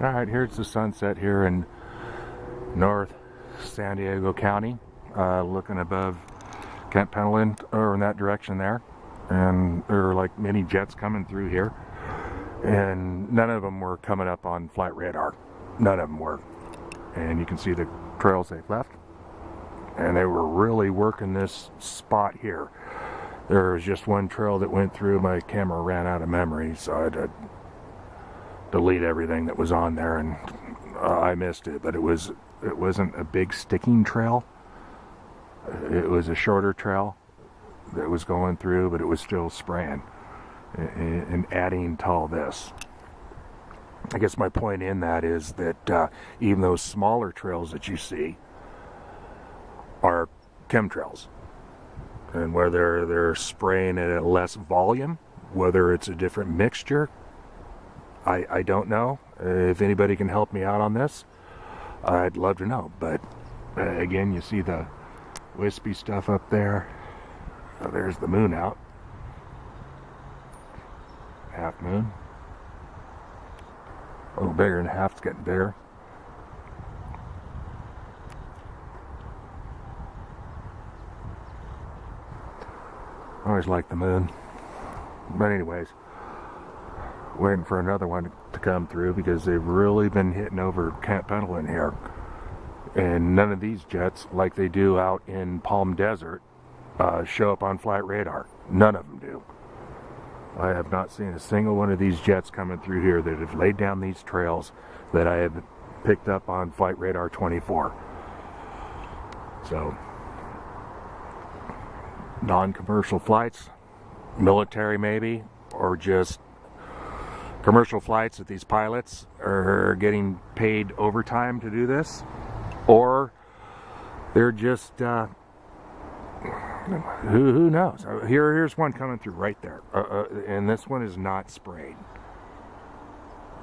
Alright, here's the sunset here in North San Diego County, looking above Camp Pendleton, or in that direction there, and there are like many jets coming through here, and none of them were coming up on flight radar. None of them were. And you can see the trails they've left, and they were really working this spot here. There was just one trail that went through. My camera ran out of memory, so I had to delete everything that was on there, and I missed it. But it wasn't a big sticking trail. It was a shorter trail that was going through, but it was still spraying and adding to all this. I guess my point in that is that even those smaller trails that you see are chemtrails, and whether they're spraying at a less volume, whether it's a different mixture, I don't know. If anybody can help me out on this, I'd love to know. But again, you see the wispy stuff up there. There's the moon out. Half moon. A little bigger than half. It's getting bigger. I always like the moon. But anyways, waiting for another one to come through, because they've really been hitting over Camp Pendleton here. And none of these jets, like they do out in Palm Desert, show up on flight radar. None of them do. I have not seen a single one of these jets coming through here that have laid down these trails that I have picked up on Flightradar24. So, non-commercial flights, military maybe, or just commercial flights that these pilots are getting paid overtime to do this, or they're just who knows. Here's one coming through right there, and this one is not sprayed,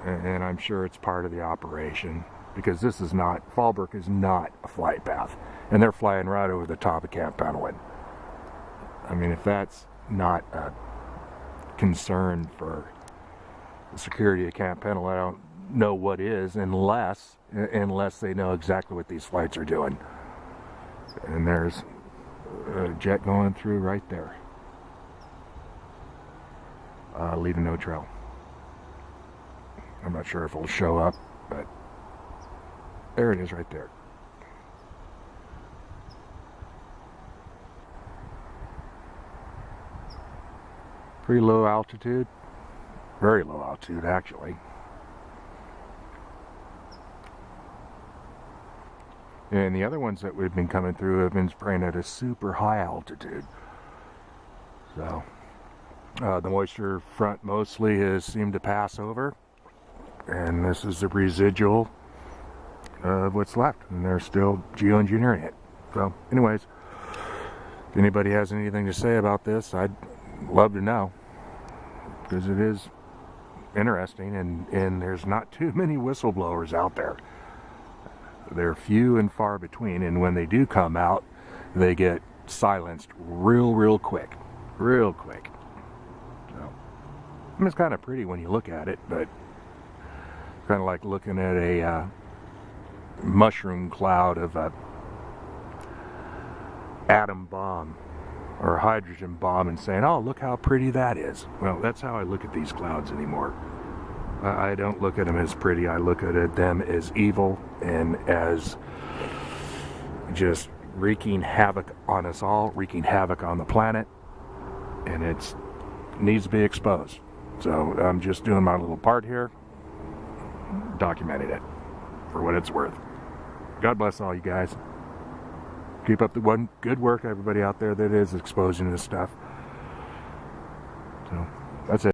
and I'm sure it's part of the operation, because this is not, Fallbrook is not a flight path, and they're flying right over the top of Camp Pendleton. I mean, if that's not a concern for the security of Camp Pendleton, I don't know what is, unless they know exactly what these flights are doing. And there's a jet going through right there, leaving no trail. I'm not sure if it'll show up, but there it is right there. Pretty low altitude. Very low altitude, actually. And the other ones that we've been coming through have been spraying at a super high altitude. So, the moisture front mostly has seemed to pass over, and this is the residual of what's left, and they're still geoengineering it. So, anyways, if anybody has anything to say about this, I'd love to know, because it is interesting, and there's not too many whistleblowers out there. They're few and far between, and when they do come out, they get silenced real quick. So, I mean, it's kind of pretty when you look at it, but kind of like looking at a mushroom cloud of a atom bomb or a hydrogen bomb and saying, oh, look how pretty that is. Well, that's how I look at these clouds anymore. I don't look at them as pretty. I look at them as evil and as just wreaking havoc on us all, wreaking havoc on the planet, and it needs to be exposed. So I'm just doing my little part here, documenting it for what it's worth. God bless all you guys. Keep up the good work, everybody out there that is exposing this stuff. So that's it.